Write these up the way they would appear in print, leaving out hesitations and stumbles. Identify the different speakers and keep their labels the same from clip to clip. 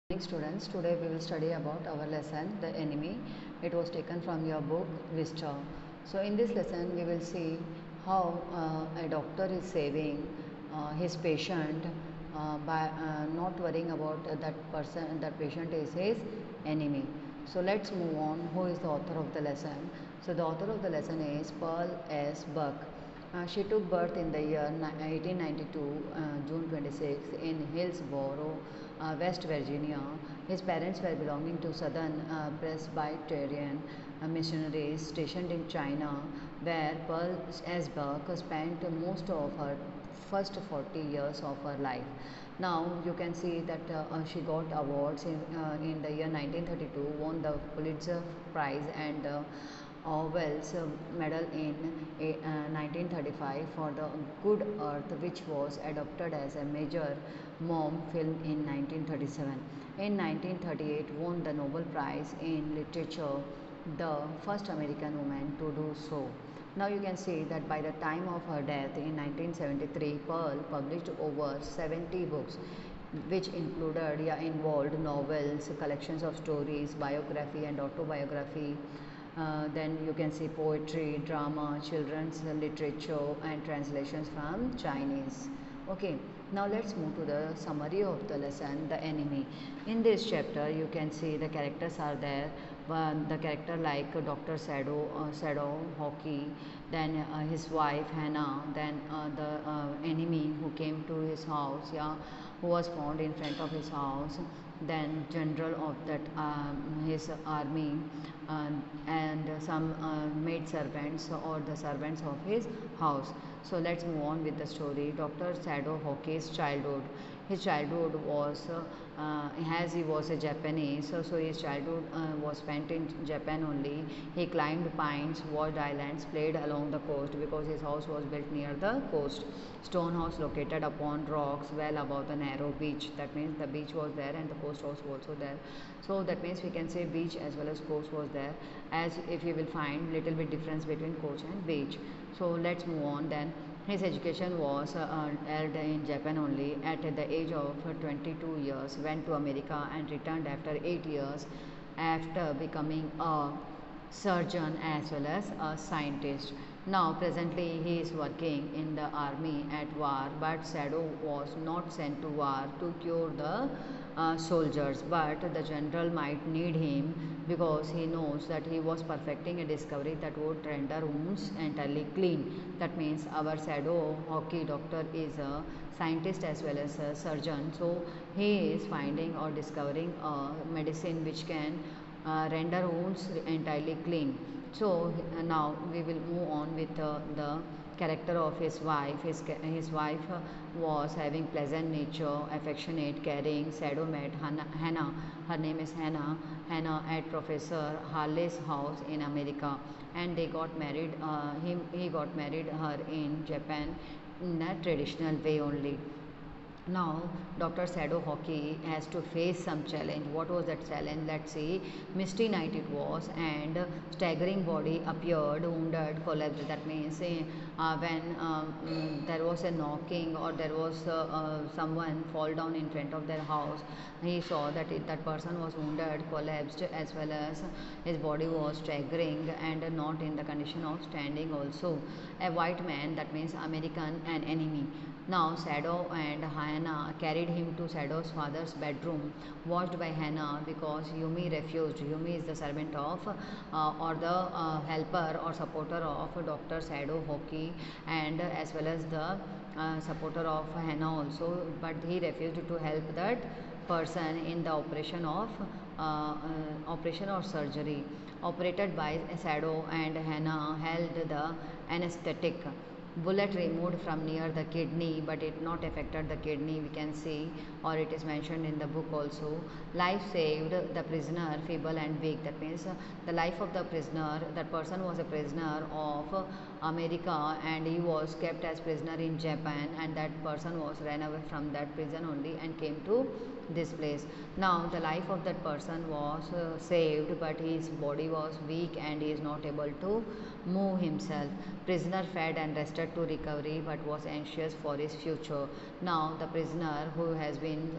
Speaker 1: Morning students, today we will study about our lesson, the enemy. It was taken from your book, Vista. So in this lesson, we will see how a doctor is saving his patient by not worrying about that patient is his enemy. So let's move on. Who is the author of the lesson? So the author of the lesson is Pearl S. Buck. She took birth in the year 1892, June 26, in Hillsborough, West Virginia. His parents were belonging to Southern Presbyterian missionaries stationed in China, where Pearl S. Buck spent most of her first 40 years of her life. Now you can see that she got awards in the year 1932, won the Pulitzer Prize and the Wells Medal in 1935 for The Good Earth, which was adopted as a major mom film in 1937. In 1938, won the Nobel Prize in Literature, the first American woman to do so. Now you can see that by the time of her death in 1973, Pearl published over 70 books which involved novels, collections of stories, biography and autobiography. Then you can see poetry, drama, children's literature and translations from Chinese. Okay, now let's move to the summary of the lesson, the enemy. In this chapter you can see the characters are there. The character like Dr. Sado Hockey, then his wife Hannah, then the enemy who came to his house, who was found in front of his house, then general of that his army, and some maid servants or the servants of his house. So let's move on with the story. Dr. Sado Hockey's childhood. His childhood was, as he was a Japanese, so his childhood was spent in Japan only. He climbed pines, watched islands, played along the coast because his house was built near the coast. Stone house located upon rocks well above the narrow beach. That means the beach was there and the coast was also there. So that means we can say beach as well as coast was there, as if you will find little bit difference between coast and beach. So let's move on then. His education was held in Japan only. At the age of 22 years, went to America and returned after 8 years after becoming a surgeon as well as a scientist. Now presently he is working in the army at war, but Sado was not sent to war to cure the soldiers, but the general might need him because he knows that he was perfecting a discovery that would render wounds entirely clean. That means our Sado Hockey doctor is a scientist as well as a surgeon, so he is finding or discovering a medicine which can render wounds entirely clean. So now we will move on with the character of his wife. His wife was having pleasant nature, affectionate, caring. Sado met Hannah. Her name is Hannah. Hannah at Professor Harley's house in America, and they got married. He got married her in Japan in a traditional way only. Now Dr. Sado Hockey has to face some challenge. What was that challenge? Let's see. Misty night it was, and staggering body appeared, wounded, collapsed. That means when there was a knocking or there was someone fall down in front of their house, he saw that that person was wounded, collapsed, as well as his body was staggering and not in the condition of standing also. A white man, that means American, an enemy. Now Sado and Hannah carried him to Sado's father's bedroom, watched by Hannah because Yumi refused. Yumi is the servant of or the helper or supporter of Dr. Sado Hockey, and as well as the supporter of Hannah also, but he refused to help that person in the operation or surgery operated by Sado, and Hannah held the anesthetic. Bullet removed from near the kidney, but it not affected the kidney, we can see, or it is mentioned in the book also. Life saved, the prisoner feeble and weak. That means the life of the prisoner, that person was a prisoner of America and he was kept as prisoner in Japan, and that person was ran away from that prison only and came to this place. Now the life of that person was saved, but his body was weak and he is not able to move himself. Prisoner fed and rested to recovery, but was anxious for his future. Now the prisoner who has been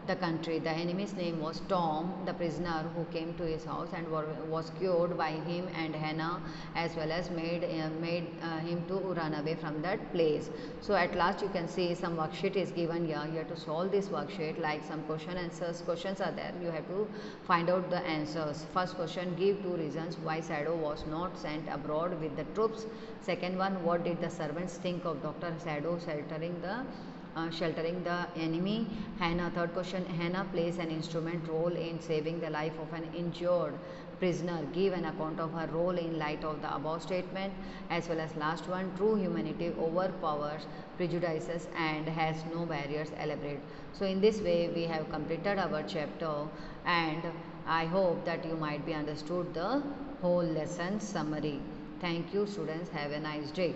Speaker 1: the country. The enemy's name was Tom, the prisoner who came to his house and was cured by him and Hannah, as well as made him to run away from that place. So at last you can see some worksheet is given here. You have to solve this worksheet, like some questions are there. You have to find out the answers. First question, give 2 reasons why Shadow was not sent abroad with the troops. Second one, what did the servants think of Dr. Shadow sheltering the enemy? Hannah, third question, Hannah plays an instrumental role in saving the life of an injured prisoner. Give an account of her role in light of the above statement. As well as last one, true humanity overpowers prejudices and has no barriers. Elaborate. So in this way we have completed our chapter, and I hope that you might be understood the whole lesson summary. Thank you students. Have a nice day.